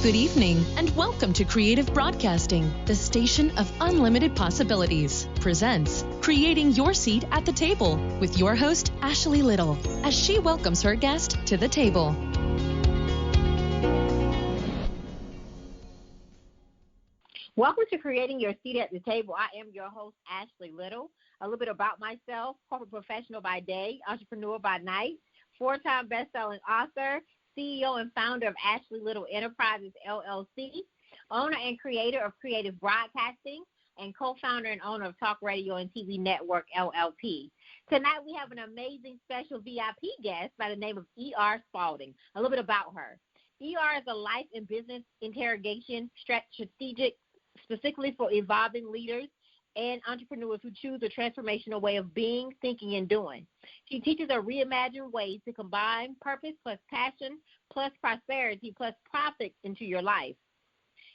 Good evening, and welcome to Creative Broadcasting, the station of unlimited possibilities, presents Creating Your Seat at the Table with your host, Ashley Little, as she welcomes her guest to the table. Welcome to Creating Your Seat at the Table. I am your host, Ashley Little. A little bit about myself: corporate professional by day, entrepreneur by night, four-time best-selling author, CEO and founder of Ashley Little Enterprises, LLC, owner and creator of Creative Broadcasting, and co-founder and owner of Talk Radio and TV Network, LLP. Tonight we have an amazing special VIP guest by the name of E.R. Spalding. A little bit about her. E.R. is a life and business interrogation strategic specifically for evolving leaders and entrepreneurs who choose a transformational way of being, thinking, and doing. She teaches a reimagined way to combine purpose plus passion plus prosperity plus profit into your life,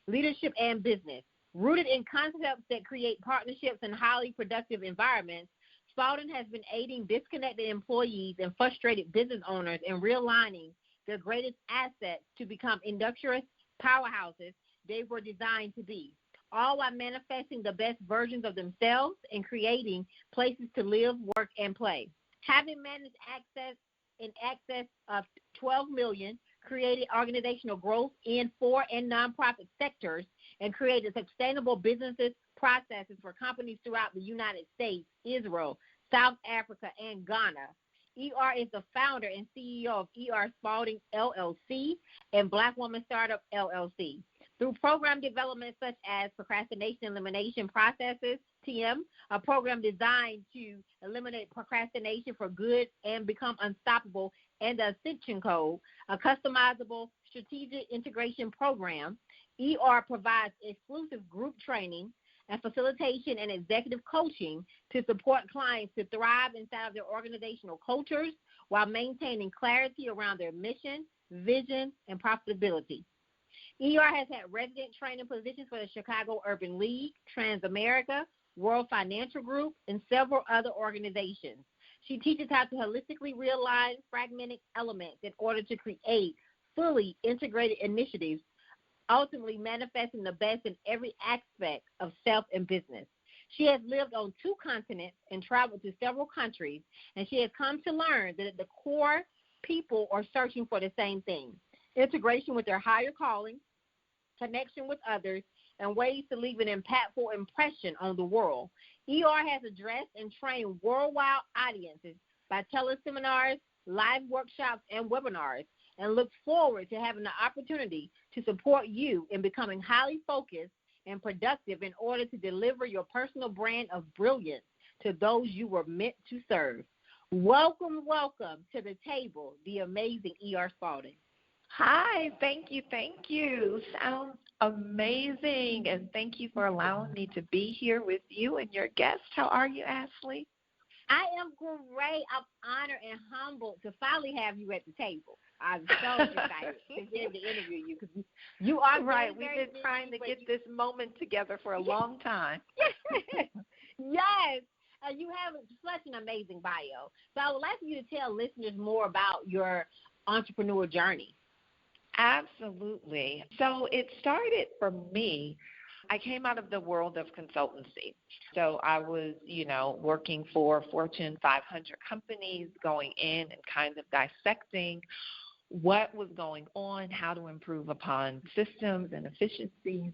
leadership, and business. Rooted in concepts that create partnerships and highly productive environments, Spalding has been aiding disconnected employees and frustrated business owners in realigning their greatest assets to become industrious powerhouses they were designed to be, all while manifesting the best versions of themselves and creating places to live, work, and play. Having managed in excess of 12 million, created organizational growth in for and nonprofit sectors, and created sustainable businesses, processes for companies throughout the United States, Israel, South Africa, and Ghana. E.R. is the founder and CEO of E.R. Spalding, LLC, and Black Woman Startup, LLC. Through program development such as procrastination elimination processes, TM, a program designed to eliminate procrastination for good and become unstoppable, and the Ascension Code, a customizable strategic integration program, E.R. provides exclusive group training and facilitation and executive coaching to support clients to thrive inside of their organizational cultures while maintaining clarity around their mission, vision, and profitability. E.R. has had resident training positions for the Chicago Urban League, Transamerica, World Financial Group, and several other organizations. She teaches how to holistically realign fragmented elements in order to create fully integrated initiatives, ultimately manifesting the best in every aspect of self and business. She has lived on 2 continents and traveled to several countries, and she has come to learn that at the core, people are searching for the same thing: integration with their higher calling, connection with others, and ways to leave an impactful impression on the world. E.R. has addressed and trained worldwide audiences by teleseminars, live workshops, and webinars, and looks forward to having the opportunity to support you in becoming highly focused and productive in order to deliver your personal brand of brilliance to those you were meant to serve. Welcome, welcome to the table, the amazing E.R. Spalding. Hi, thank you. Sounds amazing, and thank you for allowing me to be here with you and your guest. How are you, Ashley? I am great. I'm honored and humbled to finally have you at the table. I'm so excited to get to interview you because you are right. We've been trying to get this moment together for a long time. Yes. You have such an amazing bio. So I would like for you to tell listeners more about your entrepreneur journey. Absolutely. So it started for me. I came out of the world of consultancy. So I was, working for Fortune 500 companies, going in and kind of dissecting what was going on, how to improve upon systems and efficiencies.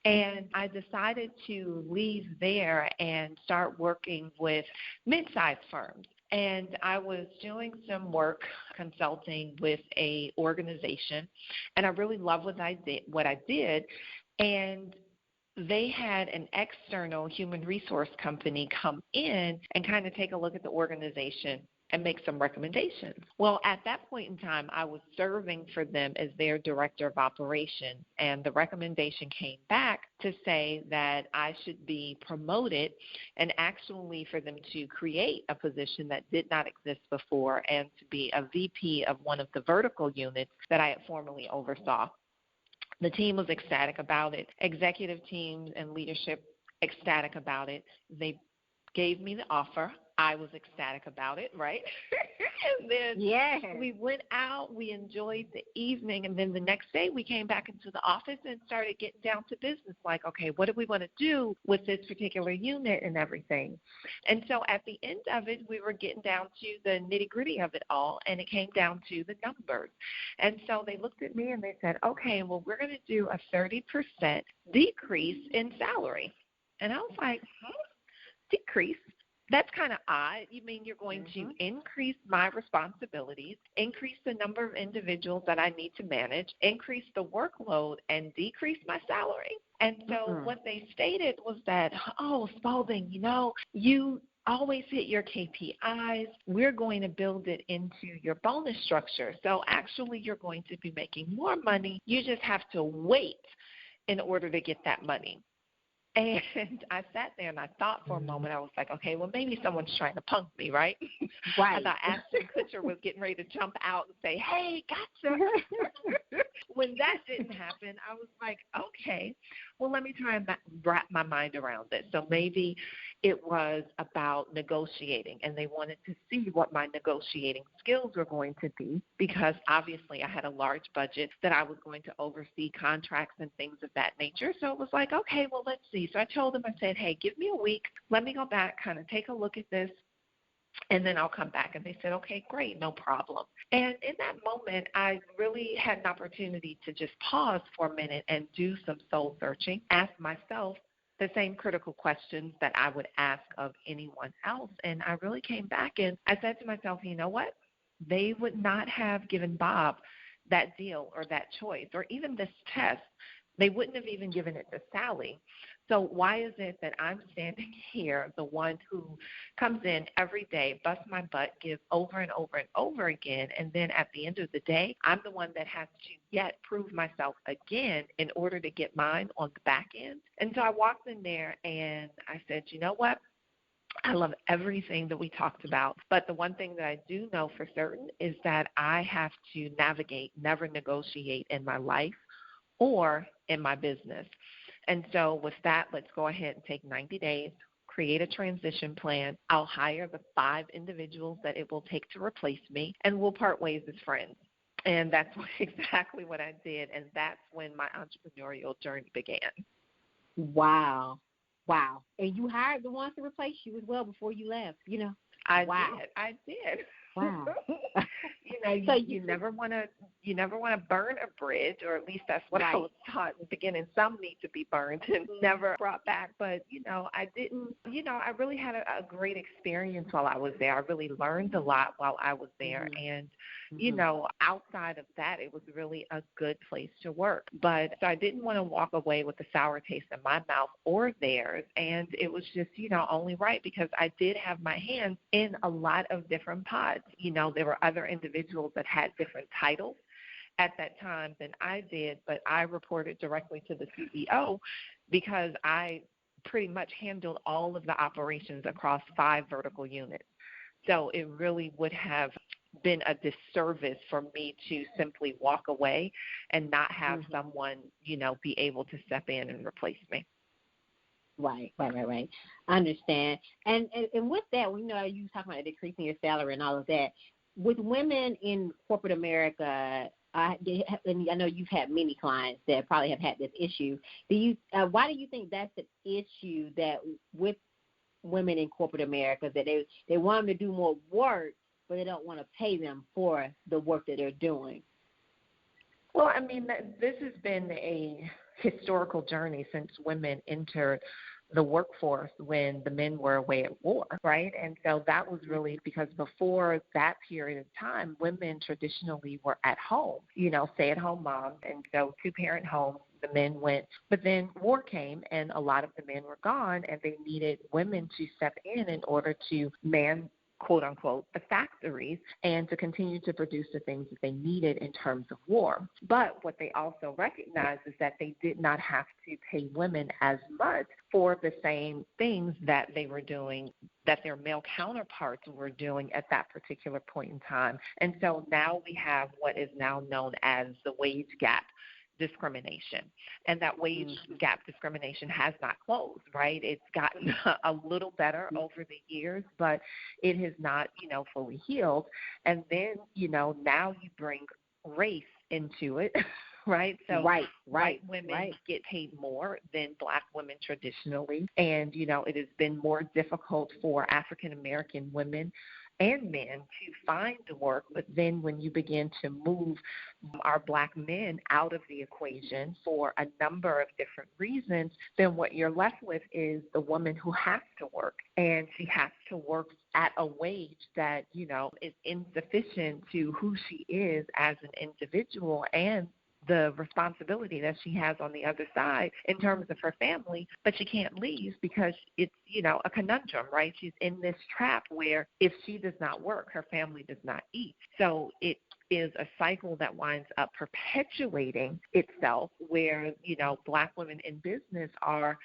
And I decided to leave there and start working with mid-sized firms. And I was doing some work consulting with a organization, and I really loved what I did. And they had an external human resource company come in and kind of take a look at the organization and make some recommendations. Well, at that point in time, I was serving for them as their director of operations, and the recommendation came back to say that I should be promoted and actually for them to create a position that did not exist before and to be a VP of one of the vertical units that I had formerly oversaw. The team was ecstatic about it. Executive teams and leadership ecstatic about it. They gave me the offer. I was ecstatic about it, right? And then we went out, we enjoyed the evening, and then the next day we came back into the office and started getting down to business, like, okay, what do we want to do with this particular unit and everything? And so at the end of it, we were getting down to the nitty-gritty of it all, and it came down to the numbers. And so they looked at me and they said, okay, well, we're going to do a 30% decrease in salary. And I was like, decrease? That's kind of odd. You mean you're going to increase my responsibilities, increase the number of individuals that I need to manage, increase the workload, and decrease my salary? And so what they stated was that, oh, Spalding, you always hit your KPIs. We're going to build it into your bonus structure. So actually you're going to be making more money. You just have to wait in order to get that money. And I sat there and I thought for a moment. I was like, okay, well, maybe someone's trying to punk me, right? Right. I thought Ashton Kutcher was getting ready to jump out and say, hey, gotcha. When that didn't happen, I was like, okay, well, let me try and wrap my mind around it. So maybe it was about negotiating, and they wanted to see what my negotiating skills were going to be, because obviously I had a large budget that I was going to oversee contracts and things of that nature. So it was like, okay, well, let's see. So I told them, I said, hey, give me a week. Let me go back, kind of take a look at this, and then I'll come back. And they said, okay, great, no problem. And in that moment, I really had an opportunity to just pause for a minute and do some soul searching, ask myself the same critical questions that I would ask of anyone else. And I really came back and I said to myself, you know what? They would not have given Bob that deal or that choice or even this test. They wouldn't have even given it to Sally. So why is it that I'm standing here, the one who comes in every day, busts my butt, gives over and over and over again, and then at the end of the day, I'm the one that has to yet prove myself again in order to get mine on the back end? And so I walked in there and I said, you know what? I love everything that we talked about, but the one thing that I do know for certain is that I have to navigate, never negotiate in my life or in my business. And so with that, let's go ahead and take 90 days, create a transition plan. I'll hire the 5 individuals that it will take to replace me, and we'll part ways as friends. And that's exactly what I did, and that's when my entrepreneurial journey began. Wow. And you hired the ones to replace you as well before you left, I did. Wow. So you never want to burn a bridge, or at least that's what I was taught in the beginning. Some need to be burned and never brought back. But, I didn't, I really had a great experience while I was there. I really learned a lot while I was there. And, outside of that, it was really a good place to work. But so I didn't want to walk away with a sour taste in my mouth or theirs. And it was just, only right, because I did have my hands in a lot of different pots. There were other individuals that had different titles at that time than I did, but I reported directly to the CEO because I pretty much handled all of the operations across 5 vertical units. So it really would have been a disservice for me to simply walk away and not have someone, be able to step in and replace me. Right. I understand. And with that, you were talking about decreasing your salary and all of that. With women in corporate America, and I know you've had many clients that probably have had this issue. Why do you think that's an issue that with women in corporate America, that they want them to do more work, but they don't want to pay them for the work that they're doing? Well, I mean, this has been a historical journey since women entered the workforce when the men were away at war, right? And so that was really because before that period of time, women traditionally were at home, stay-at-home moms. And so 2-parent homes, the men went. But then war came and a lot of the men were gone, and they needed women to step in order to man, quote unquote, the factories and to continue to produce the things that they needed in terms of war. But what they also recognized is that they did not have to pay women as much for the same things that they were doing, that their male counterparts were doing at that particular point in time. And so now we have what is now known as the wage gap discrimination, and that wage gap discrimination has not closed, right? It's gotten a little better over the years, but it has not, fully healed. And then, now you bring race into it, right? So white women get paid more than Black women traditionally, and, it has been more difficult for African American women and men to find work. But then when you begin to move our Black men out of the equation for a number of different reasons, then what you're left with is the woman who has to work, and she has to work at a wage that, is insufficient to who she is as an individual and the responsibility that she has on the other side in terms of her family, but she can't leave because it's, a conundrum, right? She's in this trap where if she does not work, her family does not eat. So it is a cycle that winds up perpetuating itself where, Black women in business are,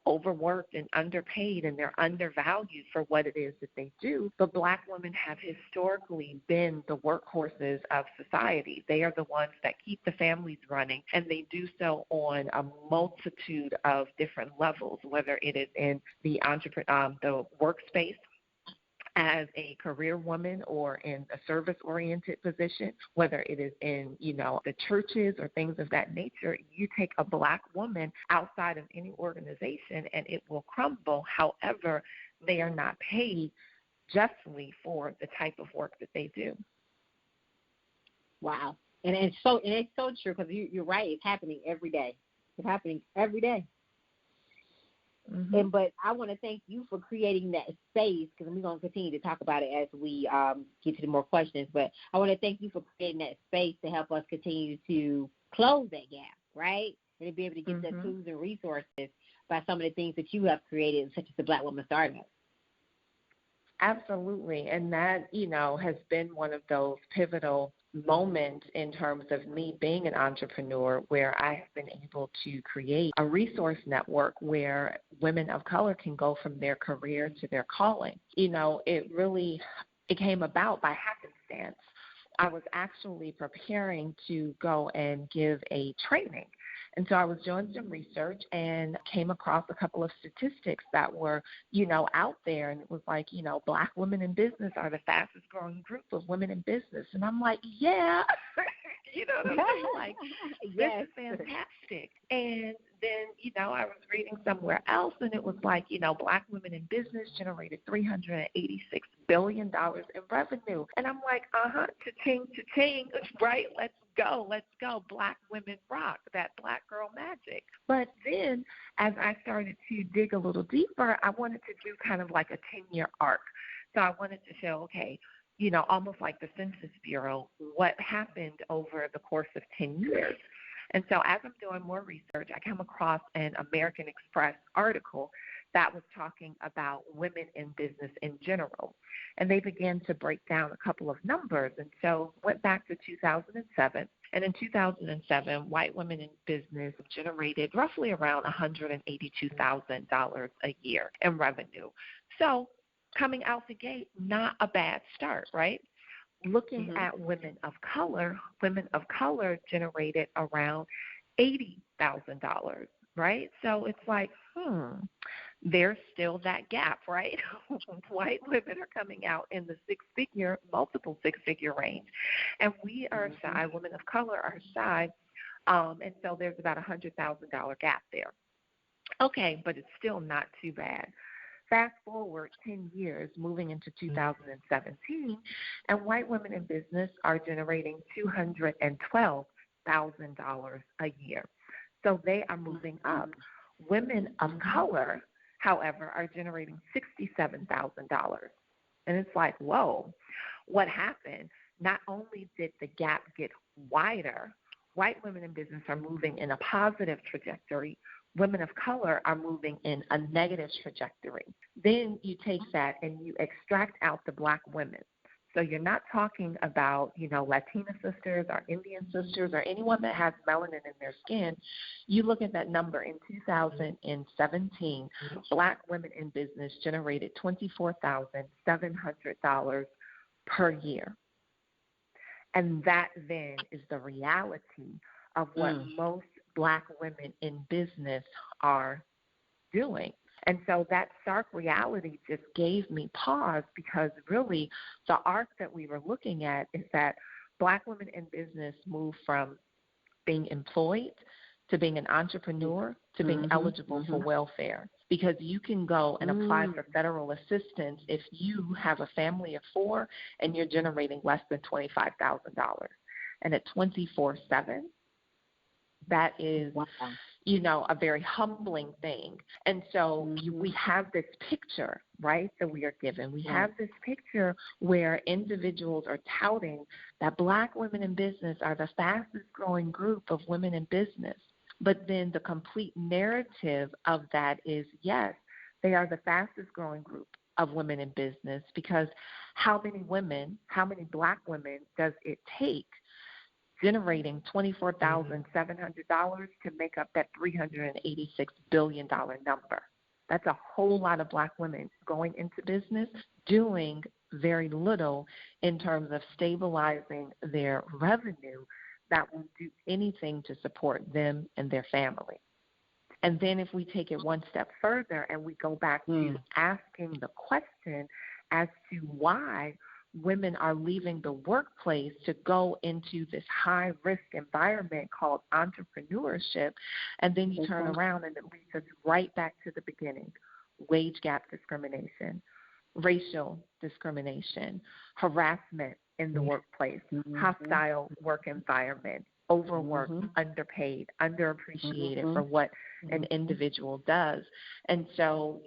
overworked and underpaid, and they're undervalued for what it is that they do. But Black women have historically been the workhorses of society. They are the ones that keep the families running, and they do so on a multitude of different levels, whether it is in the the workspace, as a career woman or in a service-oriented position, whether it is in, the churches or things of that nature. You take a Black woman outside of any organization and it will crumble. However, they are not paid justly for the type of work that they do. Wow. And it's so true, because you're right. It's happening every day. It's happening every day. Mm-hmm. But I want to thank you for creating that space, because we're going to continue to talk about it as we get to the more questions. But I want to thank you for creating that space to help us continue to close that gap, right? And to be able to get the tools and resources by some of the things that you have created, such as the Black Woman Startup. Absolutely. And that, has been one of those pivotal moment in terms of me being an entrepreneur, where I have been able to create a resource network where women of color can go from their career to their calling. It came about by happenstance. I was actually preparing to go and give a training. And so I was doing some research and came across a couple of statistics that were, out there. And it was like, Black women in business are the fastest growing group of women in business. And I'm like, yeah, what I'm saying? Like, this is fantastic. And then, I was reading somewhere else, and it was like, Black women in business generated $386 billion in revenue. And I'm like, cha-ching, cha-ching, right? Let's go. Black women rock, that Black girl magic. But then as I started to dig a little deeper, I wanted to do kind of like a 10-year arc. So I wanted to show, okay, almost like the Census Bureau, what happened over the course of 10 years. And so as I'm doing more research, I come across an American Express article that was talking about women in business in general. And they began to break down a couple of numbers. And so went back to 2007. And in 2007, white women in business generated roughly around $182,000 a year in revenue. So coming out the gate, not a bad start, right? Looking at women of color generated around $80,000, right? So it's like, there's still that gap, right? White women are coming out in the multiple six-figure range, and we are shy, women of color are shy, and so there's about $100,000 gap there. Okay, but it's still not too bad. Fast forward 10 years, moving into 2017, and white women in business are generating $212,000 a year. So they are moving up. Women of color, however, are generating $67,000. And it's like, whoa, what happened? Not only did the gap get wider, white women in business are moving in a positive trajectory. Women of color are moving in a negative trajectory. Then you take that and you extract out the Black women. So you're not talking about, Latina sisters or Indian sisters or anyone that has melanin in their skin. You look at that number in 2017, Black women in business generated $24,700 per year. And that then is the reality of what most Black women in business are doing. And so that stark reality just gave me pause, because really the arc that we were looking at is that Black women in business move from being employed to being an entrepreneur to being eligible for welfare, because you can go and apply for federal assistance if you have a family of 4 and you're generating less than $25,000. And at 24/7, that is, a very humbling thing. And so we have this picture, right, that we are given. We have this picture where individuals are touting that Black women in business are the fastest growing group of women in business. But then the complete narrative of that is, yes, they are the fastest growing group of women in business, because how many Black women does it take generating $24,700 to make up that $386 billion number? That's a whole lot of Black women going into business, doing very little in terms of stabilizing their revenue that will do anything to support them and their family. And then if we take it one step further and we go back to asking the question as to why women are leaving the workplace to go into this high-risk environment called entrepreneurship, and then you turn around and it leads us right back to the beginning: wage gap discrimination, racial discrimination, harassment in the workplace, hostile work environment, overworked, underpaid, underappreciated for what an individual does. And so,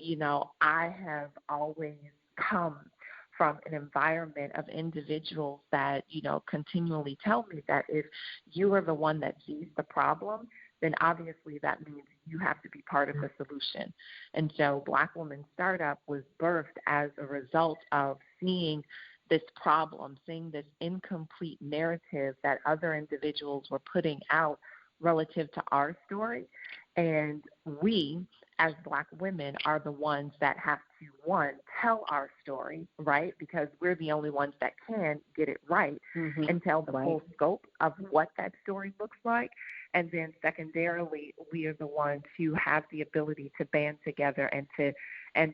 I have always come from an environment of individuals that, continually tell me that if you are the one that sees the problem, then obviously that means you have to be part of the solution. And so Black Woman Startup was birthed as a result of seeing this problem, seeing this incomplete narrative that other individuals were putting out relative to our story. And we, as Black women, are the ones that have to, one, tell our story, right? Because we're the only ones that can get it right and tell the full scope of what that story looks like. And then secondarily, we are the ones who have the ability to band together and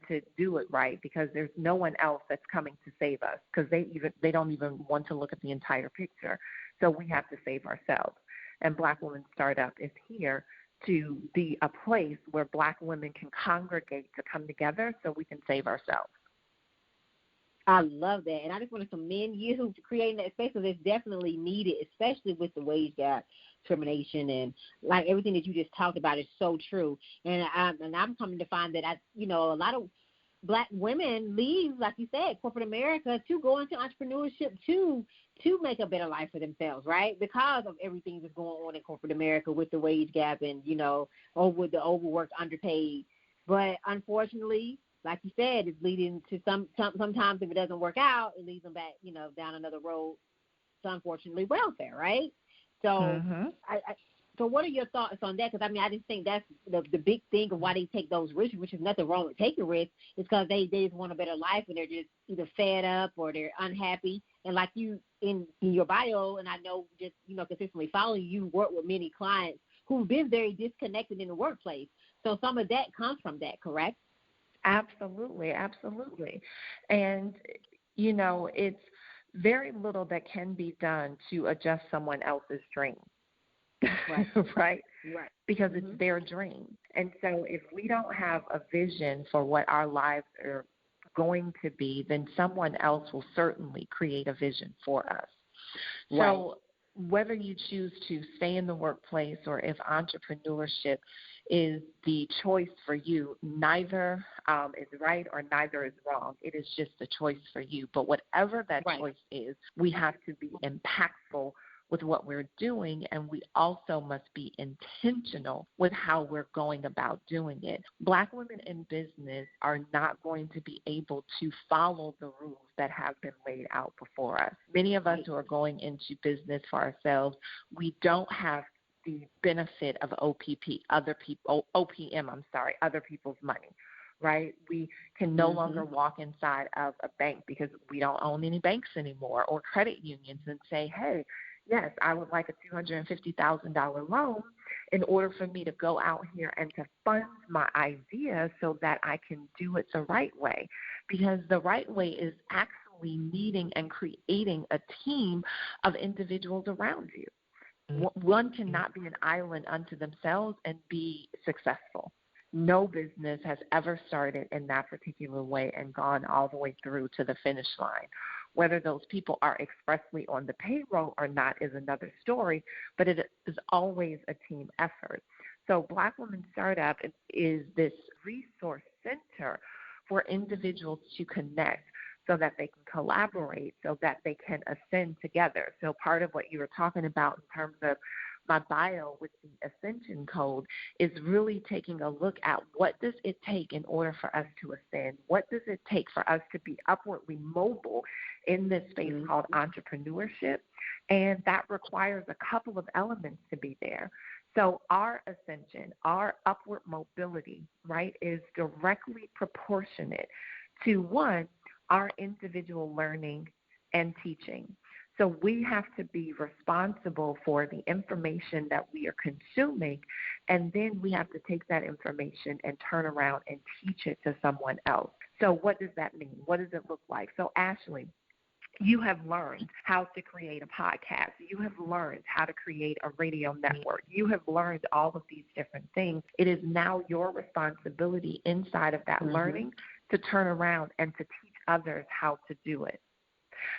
to do it right, because there's no one else that's coming to save us, because they don't even want to look at the entire picture. So we have to save ourselves. And Black Women Startup is here to be a place where Black women can congregate to come together so we can save ourselves. I love that. And I just want to commend you for creating that space, because it's definitely needed, especially with the wage gap discrimination, and like everything that you just talked about is so true. And I'm coming to find that a lot of Black women leave, like you said, corporate America to go into entrepreneurship to make a better life for themselves, right? Because of everything that's going on in corporate America with the wage gap and, with the overworked, underpaid. But unfortunately, like you said, it's leading to sometimes if it doesn't work out, it leads them back, down another road to, unfortunately, welfare, right? So so what are your thoughts on that? Because, I just think that's the big thing of why they take those risks, which is nothing wrong with taking risks. It's because they just want a better life, and they're just either fed up or they're unhappy. And like you in your bio, and I know just, consistently following you, work with many clients who've been very disconnected in the workplace. So some of that comes from that, correct? Absolutely, absolutely. And, it's very little that can be done to adjust someone else's dream. Right? Because it's their dream. And so if we don't have a vision for what our lives are going to be, then someone else will certainly create a vision for us. So whether you choose to stay in the workplace or if entrepreneurship is the choice for you, neither is right or neither is wrong. It is just a choice for you. But whatever that choice is, we have to be impactful with what we're doing, and we also must be intentional with how we're going about doing it. Black women in business are not going to be able to follow the rules that have been laid out before us. Many of us who are going into business for ourselves, we don't have the benefit of other people's money, right? We can no longer walk inside of a bank because we don't own any banks anymore, or credit unions, and say, hey, yes, I would like a $250,000 loan in order for me to go out here and to fund my idea so that I can do it the right way. Because the right way is actually needing and creating a team of individuals around you. One cannot be an island unto themselves and be successful. No business has ever started in that particular way and gone all the way through to the finish line. Whether those people are expressly on the payroll or not is another story, but it is always a team effort. So Black Women Startup is this resource center for individuals to connect so that they can collaborate, so that they can ascend together. So part of what you were talking about in terms of my bio with the Ascension Code is really taking a look at what does it take in order for us to ascend? What does it take for us to be upwardly mobile in this space called entrepreneurship? And that requires a couple of elements to be there. So our ascension, our upward mobility, right, is directly proportionate to, one, our individual learning and teaching. So we have to be responsible for the information that we are consuming, and then we have to take that information and turn around and teach it to someone else. So what does that mean? What does it look like? So Ashley, you have learned how to create a podcast. You have learned how to create a radio network. You have learned all of these different things. It is now your responsibility inside of that learning to turn around and to teach others how to do it.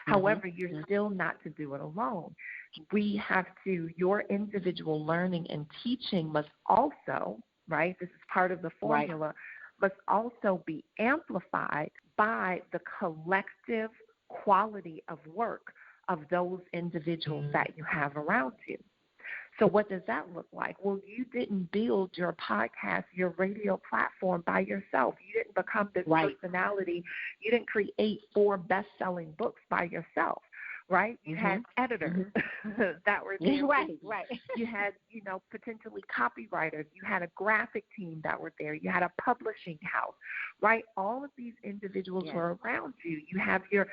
However, you're still not to do it alone. We have to, your individual learning and teaching must also, right, this is part of the formula, must also be amplified by the collective quality of work of those individuals that you have around you. So what does that look like? Well, you didn't build your podcast, your radio platform by yourself. You didn't become this personality. You didn't create 4 best-selling books by yourself, right? You had editors that were there. You had, potentially copywriters. You had a graphic team that were there. You had a publishing house, right? All of these individuals were around you. You have your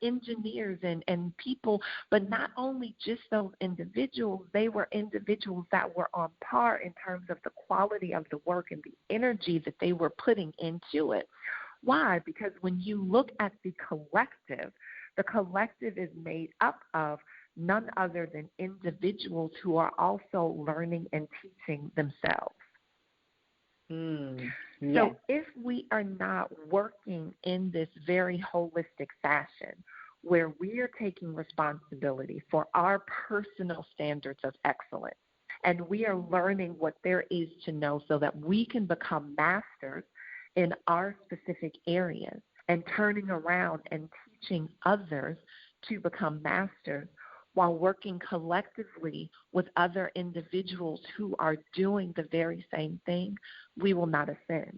engineers and people, but not only just those individuals, they were individuals that were on par in terms of the quality of the work and the energy that they were putting into it. Why? Because when you look at the collective is made up of none other than individuals who are also learning and teaching themselves. So if we are not working in this very holistic fashion where we are taking responsibility for our personal standards of excellence and we are learning what there is to know so that we can become masters in our specific areas and turning around and teaching others to become masters while working collectively with other individuals who are doing the very same thing, we will not ascend.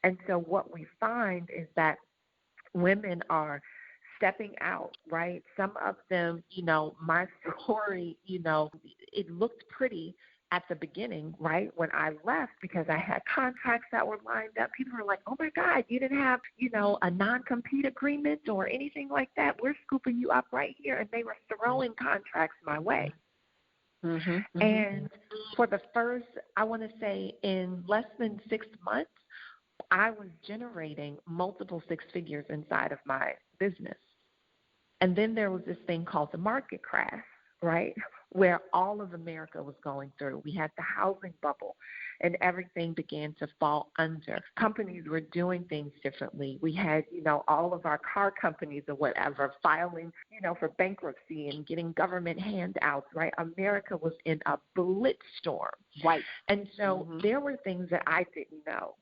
And so what we find is that women are stepping out, right? Some of them, my story, it looked pretty at the beginning, right, when I left, because I had contracts that were lined up. People were like, oh, my God, you didn't have, a non-compete agreement or anything like that. We're scooping you up right here. And they were throwing contracts my way. And for the first, I want to say, in less than 6 months, I was generating multiple 6 figures inside of my business. And then there was this thing called the market crash, right, where all of America was going through. We had the housing bubble, and everything began to fall under. Companies were doing things differently. We had, all of our car companies or whatever filing, for bankruptcy and getting government handouts, right? America was in a blitzstorm. Right. And so there were things that I didn't know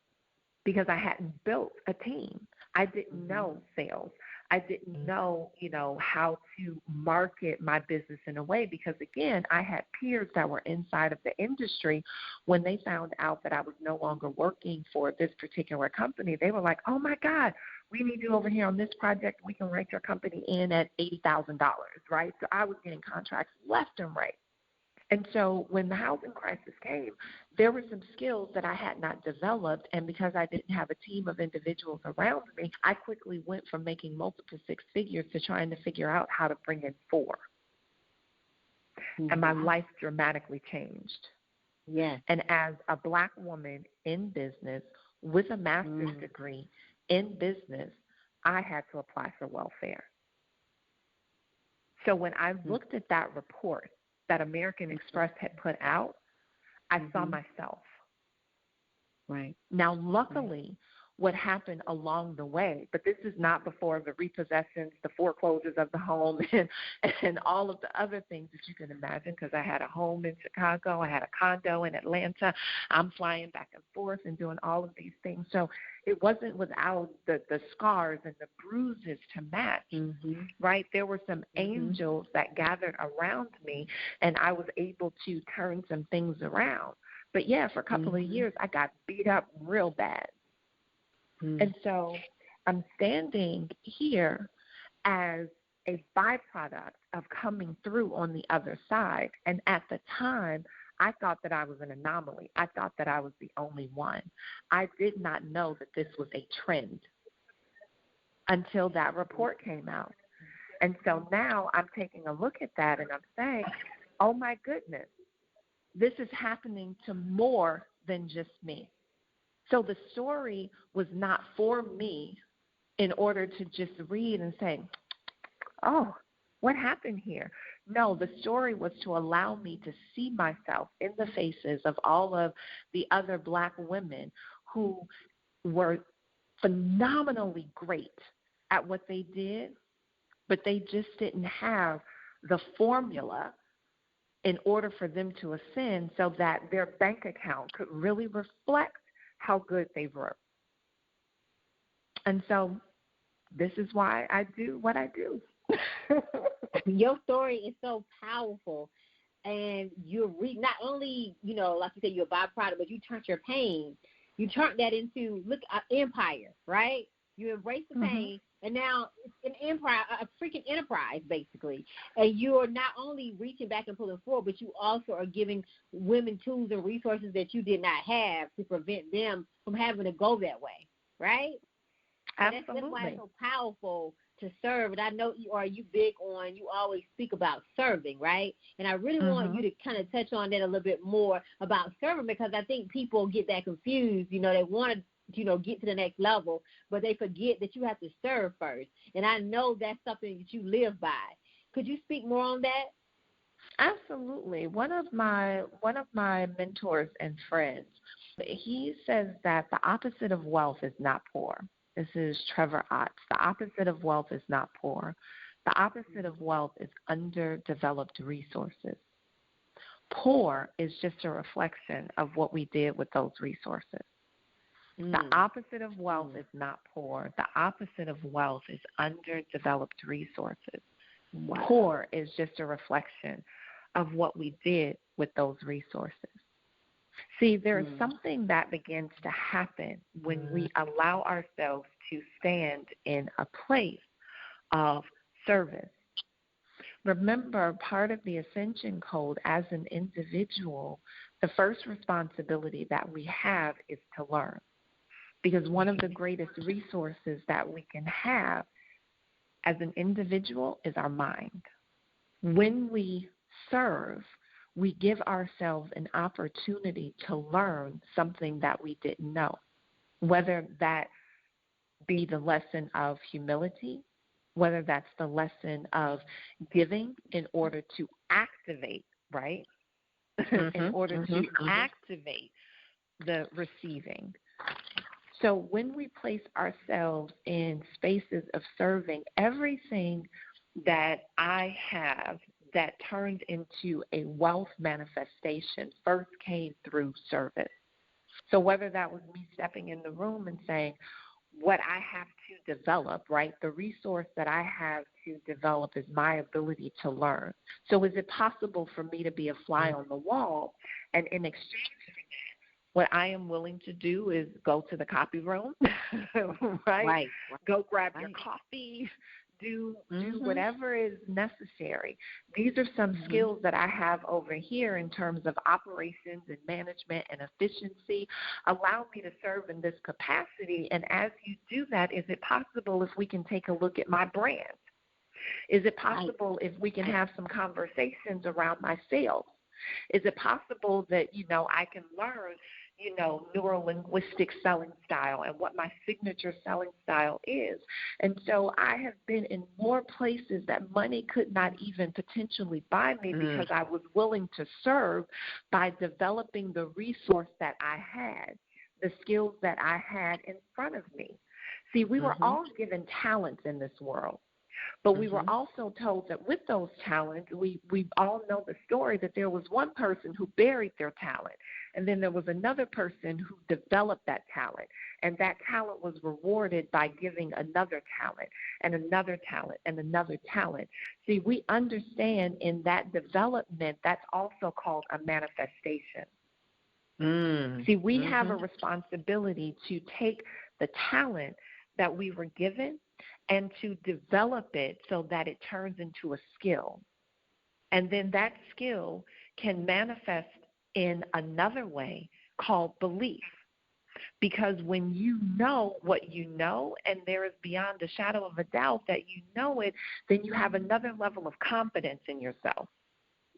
because I hadn't built a team. I didn't know sales. I didn't know, how to market my business in a way because, again, I had peers that were inside of the industry. When they found out that I was no longer working for this particular company, they were like, oh, my God, we need you over here on this project. We can write your company in at $80,000, right? So I was getting contracts left and right. And so when the housing crisis came, there were some skills that I had not developed, and because I didn't have a team of individuals around me, I quickly went from making multiple 6 figures to trying to figure out how to bring in 4. and my life dramatically changed. Yes. And as a Black woman in business with a master's degree in business, I had to apply for welfare. So when I looked at that report that American Express had put out, I saw myself. Right. Now, luckily, what happened along the way, but this is not before the repossessions, the foreclosures of the home, and all of the other things that you can imagine, because I had a home in Chicago, I had a condo in Atlanta, I'm flying back and forth and doing all of these things. So it wasn't without the scars and the bruises to match, right? There were some angels that gathered around me, and I was able to turn some things around. But, yeah, for a couple of years, I got beat up real bad. And so I'm standing here as a byproduct of coming through on the other side. And at the time, I thought that I was an anomaly. I thought that I was the only one. I did not know that this was a trend until that report came out. And so now I'm taking a look at that and I'm saying, oh, my goodness, this is happening to more than just me. So the story was not for me in order to just read and say, oh, what happened here? No, the story was to allow me to see myself in the faces of all of the other Black women who were phenomenally great at what they did, but they just didn't have the formula in order for them to ascend so that their bank account could really reflect how good they were. And so this is why I do what I do. Your story is so powerful, and you're not only, like you said, you're a byproduct, but you turned your pain. You turned that into, empire, right? You embrace the pain, and now it's an empire, a freaking enterprise, basically. And you are not only reaching back and pulling forward, but you also are giving women tools and resources that you did not have to prevent them from having to go that way, right? Absolutely. That's why it's so powerful to serve. And I know you big on, you always speak about serving, right? And I really want you to kind of touch on that a little bit more about serving, because I think people get that confused. They want to, get to the next level, but they forget that you have to serve first. And I know that's something that you live by. Could you speak more on that? Absolutely. One of my mentors and friends, he says that the opposite of wealth is not poor. This is Trevor Ott. The opposite of wealth is not poor. The opposite of wealth is underdeveloped resources. Poor is just a reflection of what we did with those resources. The opposite of wealth is not poor. The opposite of wealth is underdeveloped resources. Wow. Poor is just a reflection of what we did with those resources. See, there is something that begins to happen when we allow ourselves to stand in a place of service. Remember, part of the Ascension Code as an individual, the first responsibility that we have is to learn. Because one of the greatest resources that we can have as an individual is our mind. When we serve, we give ourselves an opportunity to learn something that we didn't know, whether that be the lesson of humility, whether that's the lesson of giving in order to activate, right? In order to activate the receiving. So when we place ourselves in spaces of serving, everything that I have that turned into a wealth manifestation first came through service. So whether that was me stepping in the room and saying, what I have to develop, right, the resource that I have to develop is my ability to learn. So is it possible for me to be a fly on the wall, and in exchange for that, what I am willing to do is go to the copy room, right? Go grab your coffee, do whatever is necessary. These are some skills that I have over here in terms of operations and management and efficiency. Allow me to serve in this capacity. And as you do that, is it possible if we can take a look at my brand? Is it possible if we can have some conversations around my sales? Is it possible that, I can learn, neuro-linguistic selling style and what my signature selling style is? And so I have been in more places that money could not even potentially buy me because I was willing to serve by developing the resource that I had, the skills that I had in front of me. See, we were all given talents in this world. But we were also told that with those talents, we all know the story that there was one person who buried their talent, and then there was another person who developed that talent, and that talent was rewarded by giving another talent and another talent and another talent. See, we understand in that development, that's also called a manifestation. See, we have a responsibility to take the talent that we were given and to develop it so that it turns into a skill. And then that skill can manifest in another way called belief. Because when you know what you know, and there is beyond a shadow of a doubt that you know it, then you have another level of confidence in yourself.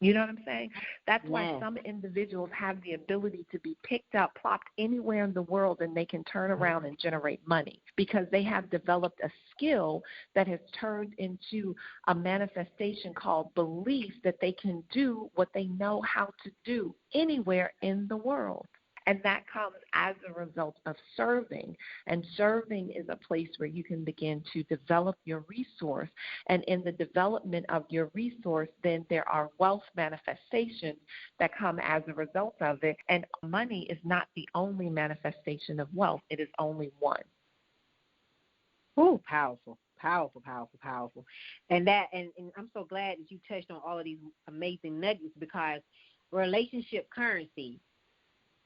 You know what I'm saying? That's why some individuals have the ability to be picked up, plopped anywhere in the world, and they can turn around and generate money because they have developed a skill that has turned into a manifestation called belief that they can do what they know how to do anywhere in the world. And that comes as a result of serving. And serving is a place where you can begin to develop your resource. And in the development of your resource, then there are wealth manifestations that come as a result of it. And money is not the only manifestation of wealth. It is only one. Oh, powerful. Powerful, powerful, powerful. And I'm so glad that you touched on all of these amazing nuggets because relationship currency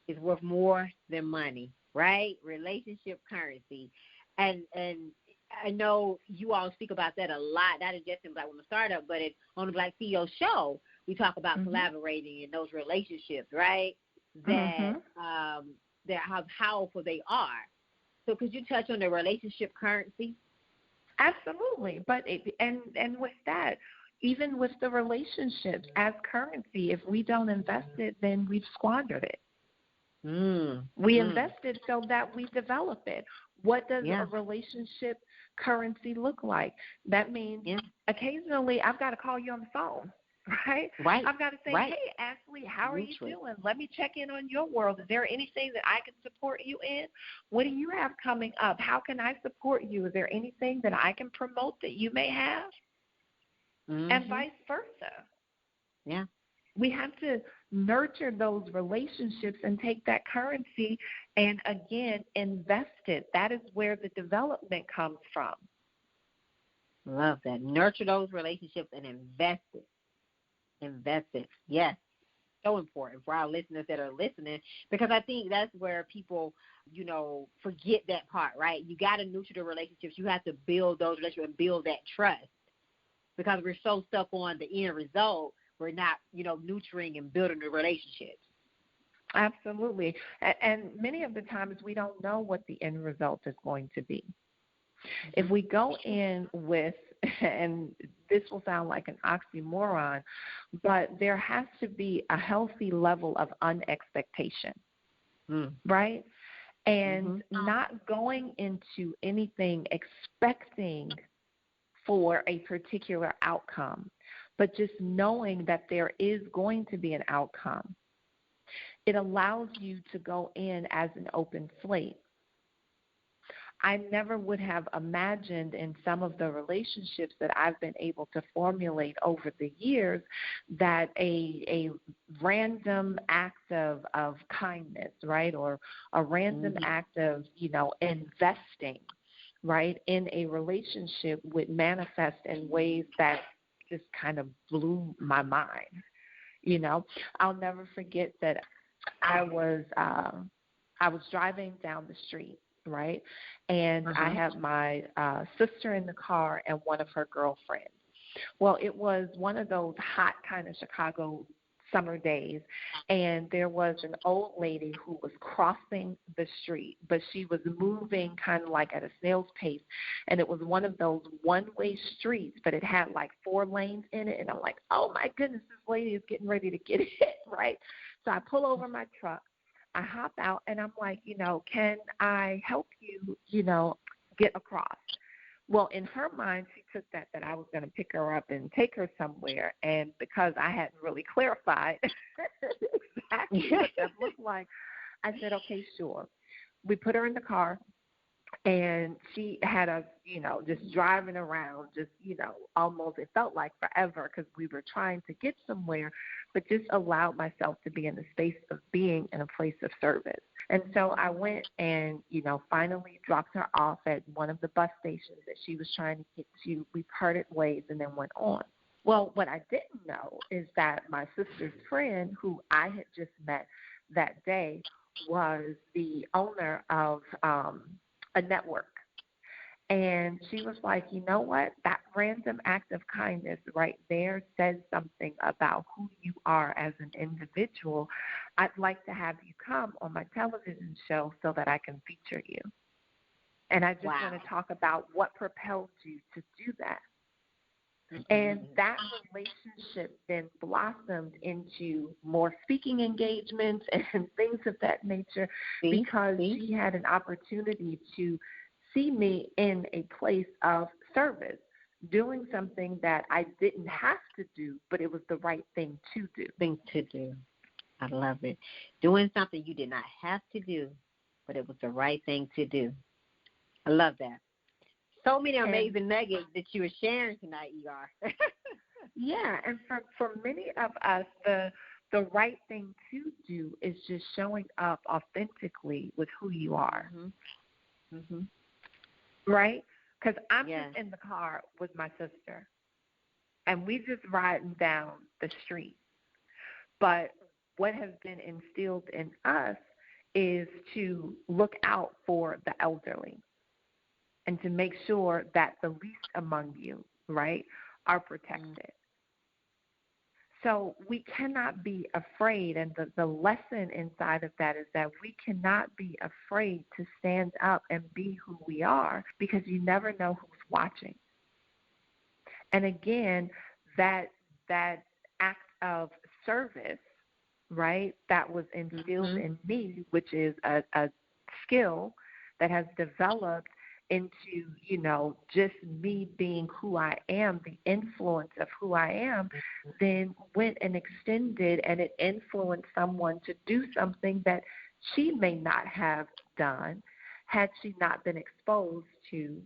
is worth more than money, right? Relationship currency. And I know you all speak about that a lot, not just in Black Women Startup, but on the Black CEO show, we talk about collaborating in those relationships, right? That how powerful they are. So could you touch on the relationship currency? Absolutely. But and with that, even with the relationships as currency, if we don't invest it, then we've squandered it. We invested so that we develop it. What does a relationship currency look like? That means occasionally I've got to call you on the phone, right? I've got to say, hey, Ashley, how are you doing? Let me check in on your world. Is there anything that I can support you in? What do you have coming up? How can I support you? Is there anything that I can promote that you may have? And vice versa. Yeah. We have to nurture those relationships and take that currency and, again, invest it. That is where the development comes from. Love that. Nurture those relationships and invest it. Invest it. Yes. So important for our listeners that are listening because I think that's where people, forget that part, right? You got to nurture the relationships. You have to build those relationships and build that trust because we're so stuck on the end result. We're not, nurturing and building the relationships. Absolutely. And many of the times we don't know what the end result is going to be. If we go in with, and this will sound like an oxymoron, but there has to be a healthy level of unexpectation, right? And not going into anything expecting for a particular outcome, but just knowing that there is going to be an outcome. It allows you to go in as an open slate. I never would have imagined in some of the relationships that I've been able to formulate over the years that a random act of kindness, right, or a random act of, investing, right, in a relationship would manifest in ways that just kind of blew my mind. I'll never forget that I was driving down the street, right? And I had my sister in the car and one of her girlfriends. Well, it was one of those hot kind of Chicago summer days, and there was an old lady who was crossing the street, but she was moving kind of like at a snail's pace, and it was one of those one-way streets, but it had like 4 lanes in it, and I'm like, oh my goodness, this lady is getting ready to get hit, right? So I pull over my truck, I hop out, and I'm like, can I help you, get across? Well, in her mind, she took that I was going to pick her up and take her somewhere. And because I hadn't really clarified exactly what that looked like, I said, okay, sure. We put her in the car, and she had us, just driving around, just, almost, it felt like forever because we were trying to get somewhere, but just allowed myself to be in the space of being in a place of service. And so I went and, finally dropped her off at one of the bus stations that she was trying to get to. We parted ways and then went on. Well, what I didn't know is that my sister's friend, who I had just met that day, was the owner of a network. And she was like, you know what? That random act of kindness right there says something about who you are as an individual. I'd like to have you come on my television show so that I can feature you. And I just want to talk about what propelled you to do that. Mm-hmm. And that relationship then blossomed into more speaking engagements and things of that nature because she had an opportunity to see me in a place of service, doing something that I didn't have to do, but it was the right thing to do. I love it. Doing something you did not have to do, but it was the right thing to do. I love that. So many amazing nuggets that you were sharing tonight, ER. Yeah, and for many of us, the right thing to do is just showing up authentically with who you are. Mm-hmm. Mm-hmm. Right? Because I'm just in the car with my sister, and we just riding down the street. But what has been instilled in us is to look out for the elderly and to make sure that the least among you, right, are protected. So we cannot be afraid, and the lesson inside of that is that we cannot be afraid to stand up and be who we are because you never know who's watching. And again, that act of service, right, that was instilled in me, which is a skill that has developed into, just me being who I am, the influence of who I am, then went and extended, and it influenced someone to do something that she may not have done had she not been exposed to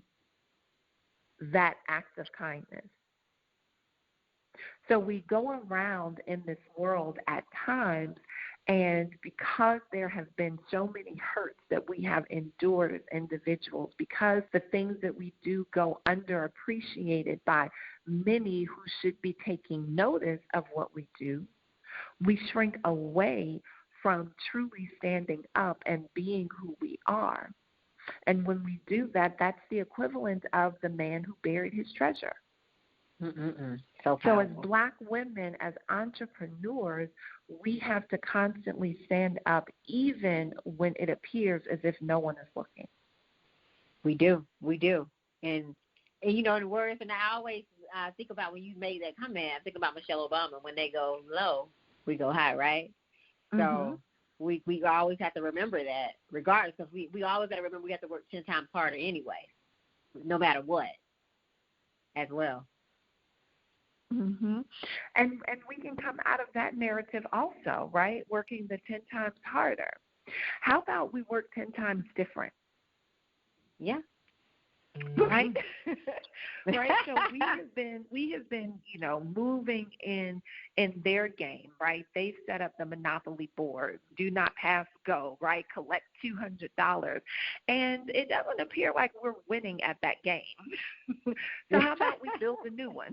that act of kindness. So we go around in this world at times, and because there have been so many hurts that we have endured as individuals, because the things that we do go underappreciated by many who should be taking notice of what we do, we shrink away from truly standing up and being who we are. And when we do that, that's the equivalent of the man who buried his treasure. So as Black women, as entrepreneurs, we have to constantly stand up even when it appears as if no one is looking. We do. And the words, and I always think about when you made that comment, I think about Michelle Obama. When they go low, we go high, right? So we always have to remember that regardless, because we always got to remember we have to work 10 times harder anyway, no matter what, as well. Mm-hmm. And we can come out of that narrative also, right? Working the 10 times harder. How about we work 10 times different? Yeah. Right? Right? So we have been, moving in their game, right? They've set up the Monopoly board, do not pass go, right? Collect $200. And it doesn't appear like we're winning at that game. So how about we build a new one?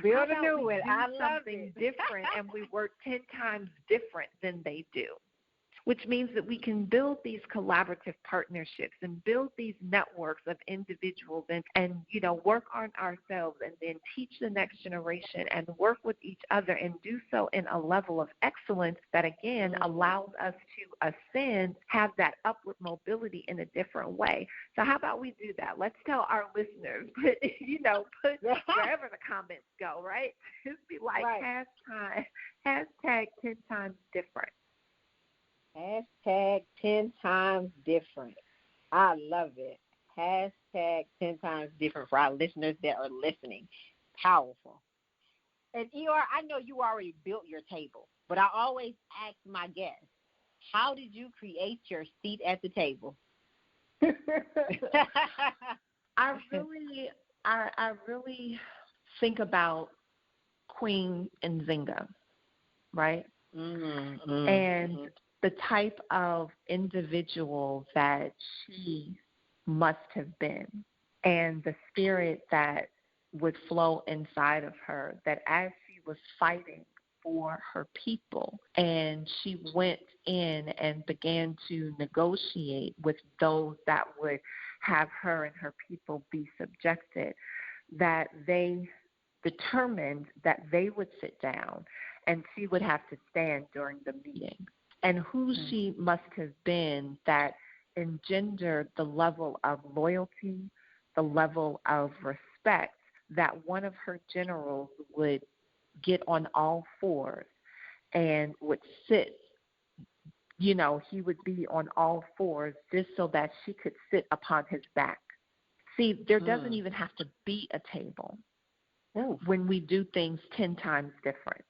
Build a new one. I love something different, and we work 10 times different than they do. which means that we can build these collaborative partnerships and build these networks of individuals and work on ourselves and then teach the next generation and work with each other and do so in a level of excellence that, again, allows us to ascend, have that upward mobility in a different way. So how about we do that? Let's tell our listeners, put wherever the comments go, right? Just be like, hashtag 10 times different. Hashtag 10 times different. I love it. Hashtag 10 times different for our listeners that are listening. Powerful. And ER, I know you already built your table, but I always ask my guests, how did you create your seat at the table? I really think about Queen Nzinga, right? And the type of individual that she must have been, and the spirit that would flow inside of her, that as she was fighting for her people and she went in and began to negotiate with those that would have her and her people be subjected, that they determined that they would sit down and she would have to stand during the meeting. And who she must have been that engendered the level of loyalty, the level of respect, that one of her generals would get on all fours and would sit, he would be on all fours just so that she could sit upon his back. See, there doesn't even have to be a table when we do things 10 times different.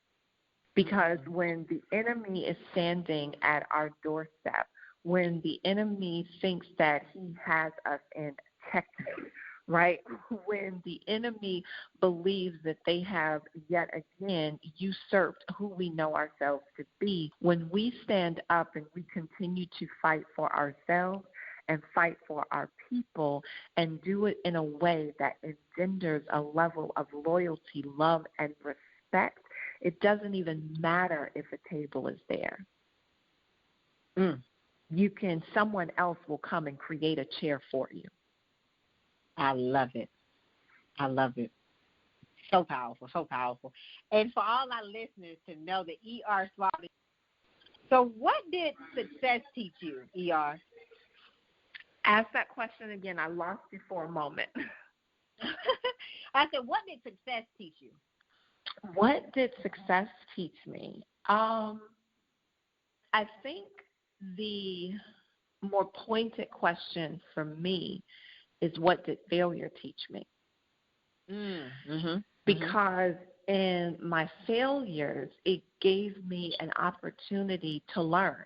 Because when the enemy is standing at our doorstep, when the enemy thinks that he has us in checkmate, right? When the enemy believes that they have yet again usurped who we know ourselves to be, when we stand up and we continue to fight for ourselves and fight for our people and do it in a way that engenders a level of loyalty, love, and respect, it doesn't even matter if a table is there. Someone else will come and create a chair for you. I love it. I love it. So powerful, so powerful. And for all our listeners to know that E.R. Spalding. So what did success teach you, E.R.? Ask that question again. I lost you for a moment. I said, what did success teach you? What did success teach me? I think the more pointed question for me is, what did failure teach me? Because in my failures, it gave me an opportunity to learn,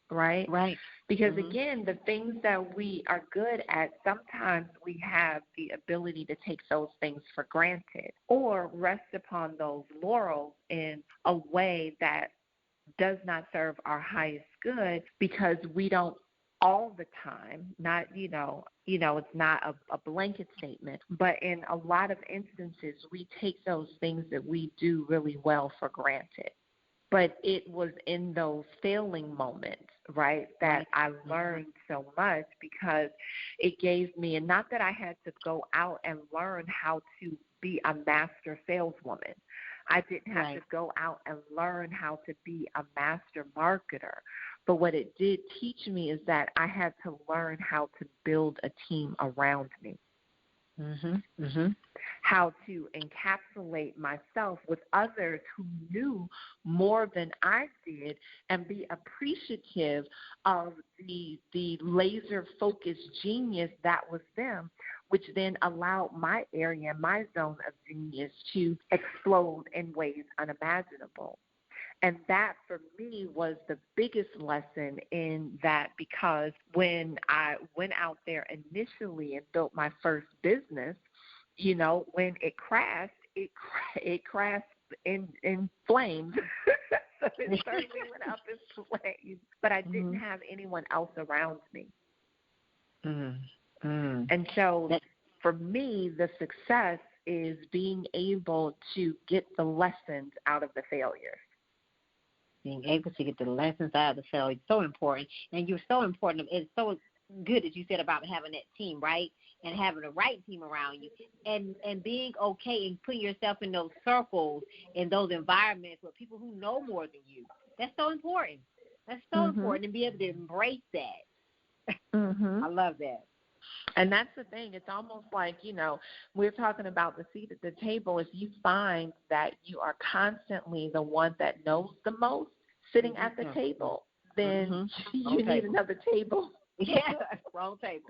right? Right. Because, again, the things that we are good at, sometimes we have the ability to take those things for granted or rest upon those laurels in a way that does not serve our highest good, because we don't all the time, not, it's not a blanket statement, but in a lot of instances, we take those things that we do really well for granted. But it was in those failing moments, right, that I learned so much, because it gave me, and not that I had to go out and learn how to be a master saleswoman. I didn't have to go out and learn how to be a master marketer. But what it did teach me is that I had to learn how to build a team around me. How to encapsulate myself with others who knew more than I did and be appreciative of the laser-focused genius that was them, which then allowed my area, my zone of genius to explode in ways unimaginable. And that, for me, was the biggest lesson in that, because when I went out there initially and built my first business, when it crashed, it crashed in flames. So it certainly went up in flames. But I didn't have anyone else around me. And so for me, the success is being able to get the lessons out of the failures. being able to get the lessons out of the cell is so important. And you're so important. It's so good that you said about having that team, right? And having the right team around you, and being okay and putting yourself in those circles, in those environments with people who know more than you. That's so important. That's so important, and be able to embrace that. I love that. And that's the thing. It's almost like, we're talking about the seat at the table. If you find that you are constantly the one that knows the most sitting at the table, then you need another table. Yeah, wrong table.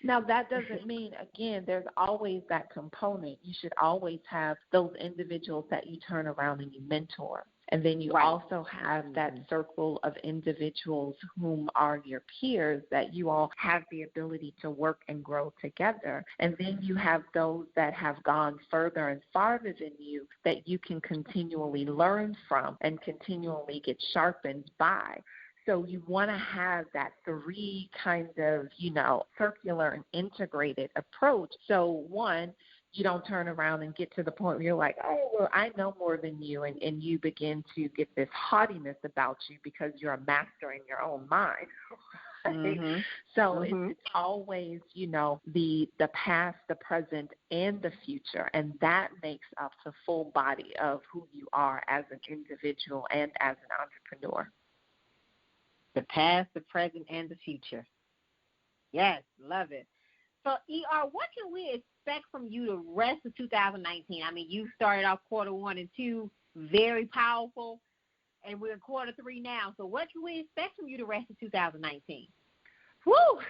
Now, that doesn't mean, again, there's always that component. You should always have those individuals that you turn around and you mentor. And then you also have that circle of individuals whom are your peers that you all have the ability to work and grow together. And then you have those that have gone further and farther than you that you can continually learn from and continually get sharpened by. So you want to have that three kind of, circular and integrated approach. So one, you don't turn around and get to the point where you're like, oh, well, I know more than you, and you begin to get this haughtiness about you because you're a master in your own mind. So it's always, the past, the present, and the future, and that makes up the full body of who you are as an individual and as an entrepreneur. The past, the present, and the future. Yes, love it. So, ER, what can we expect from you the rest of 2019? I mean, you started off quarter 1 and 2 very powerful, and we're in quarter 3 now. So what can we expect from you the rest of 2019? Woo!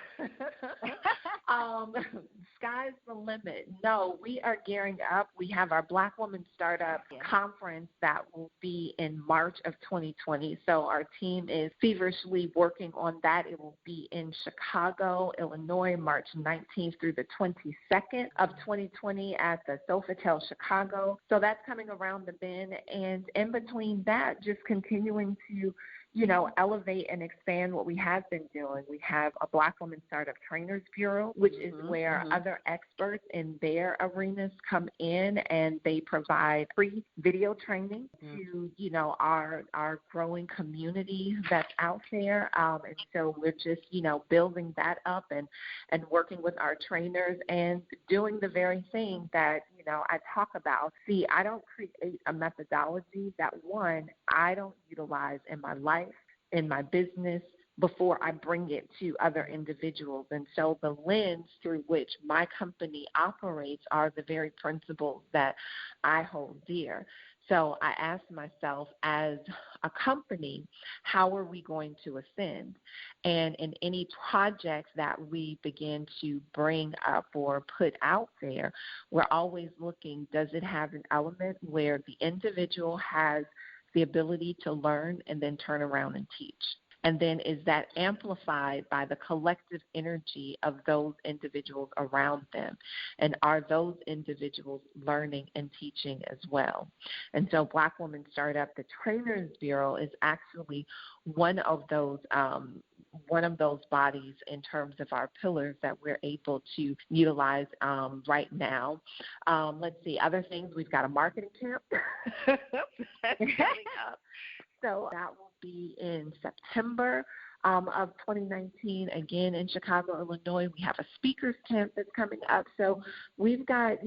Sky's the limit. No, we are gearing up. We have our Black Woman Startup Conference that will be in March of 2020. So our team is feverishly working on that. It will be in Chicago, Illinois, March 19th through the 22nd of 2020 at the Sofitel Chicago. So that's coming around the bend. And in between that, just continuing to elevate and expand what we have been doing. We have a Black Women Startup Trainers Bureau, which is where other experts in their arenas come in, and they provide free video training to, our growing community that's out there. And so we're just, building that up and working with our trainers and doing the very thing that, I talk about. See, I don't create a methodology that, one, I don't utilize in my life, in my business, before I bring it to other individuals. And so the lens through which my company operates are the very principles that I hold dear. So I asked myself, as a company, how are we going to ascend? And in any projects that we begin to bring up or put out there, we're always looking, does it have an element where the individual has the ability to learn and then turn around and teach? And then is that amplified by the collective energy of those individuals around them? And are those individuals learning and teaching as well? And so Black Women Startup, the Trainers Bureau, is actually one of those bodies in terms of our pillars that we're able to utilize right now. Let's see, other things. We've got a marketing camp that's coming up. So that will be in September of 2019, again in Chicago, Illinois. We have a speakers camp that's coming up. So we've got,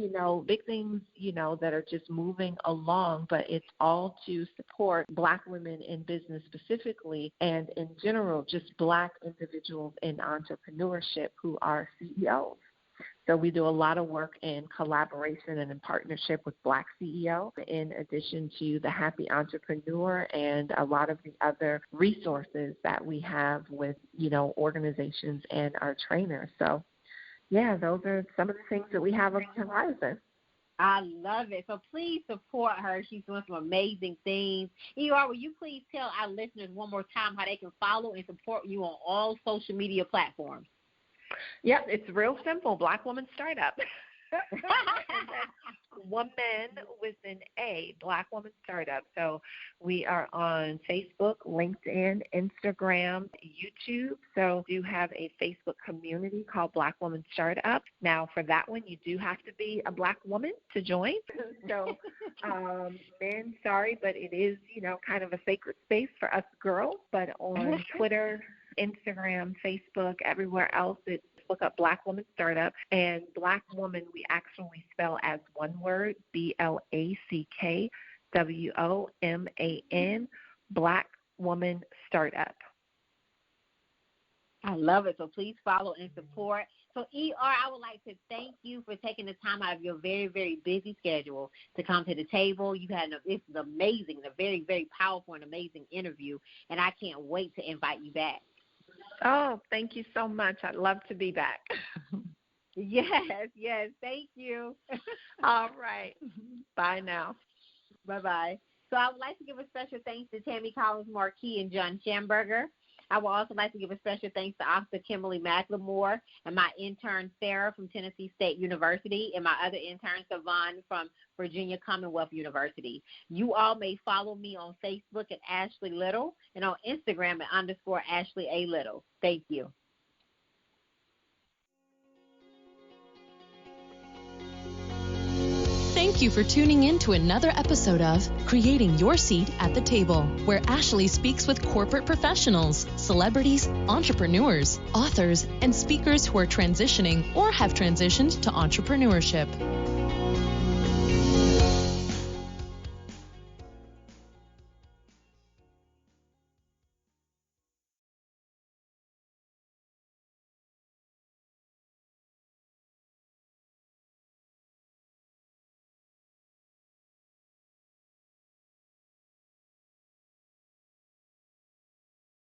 big things, that are just moving along, but it's all to support Black women in business specifically, and in general, just Black individuals in entrepreneurship who are CEOs. So we do a lot of work in collaboration and in partnership with Black CEOs, in addition to the Happy Entrepreneur and a lot of the other resources that we have with, organizations and our trainers. So, yeah, those are some of the things that we have on the horizon. I love it. So please support her. She's doing some amazing things. ER, will you please tell our listeners one more time how they can follow and support you on all social media platforms? Yep, it's real simple, Black Woman Startup. Woman with an A, Black Woman Startup. So we are on Facebook, LinkedIn, Instagram, YouTube. So we do have a Facebook community called Black Woman Startup. Now, for that one, you do have to be a Black woman to join. So men, sorry, but it is, kind of a sacred space for us girls. But on Twitter, Instagram, Facebook, everywhere else, it's look up Black Woman Startup. And Black Woman, we actually spell as one word, BLACKWOMAN, Black Woman Startup. I love it. So please follow and support. So, ER, I would like to thank you for taking the time out of your very, very busy schedule to come to the table. This is amazing, a very, very powerful and amazing interview, and I can't wait to invite you back. Oh, thank you so much. I'd love to be back. Yes, thank you. All right. Bye now. Bye-bye. So I would like to give a special thanks to Tammy Collins Marquis and John Schamberger. I would also like to give a special thanks to Officer Kimberly McLemore and my intern Sarah from Tennessee State University and my other intern Savon from Virginia Commonwealth University. You all may follow me on Facebook at Ashley Little and on Instagram at _Ashley A. Little. Thank you. Thank you for tuning in to another episode of Creating Your Seat at the Table, where Ashley speaks with corporate professionals, celebrities, entrepreneurs, authors, and speakers who are transitioning or have transitioned to entrepreneurship.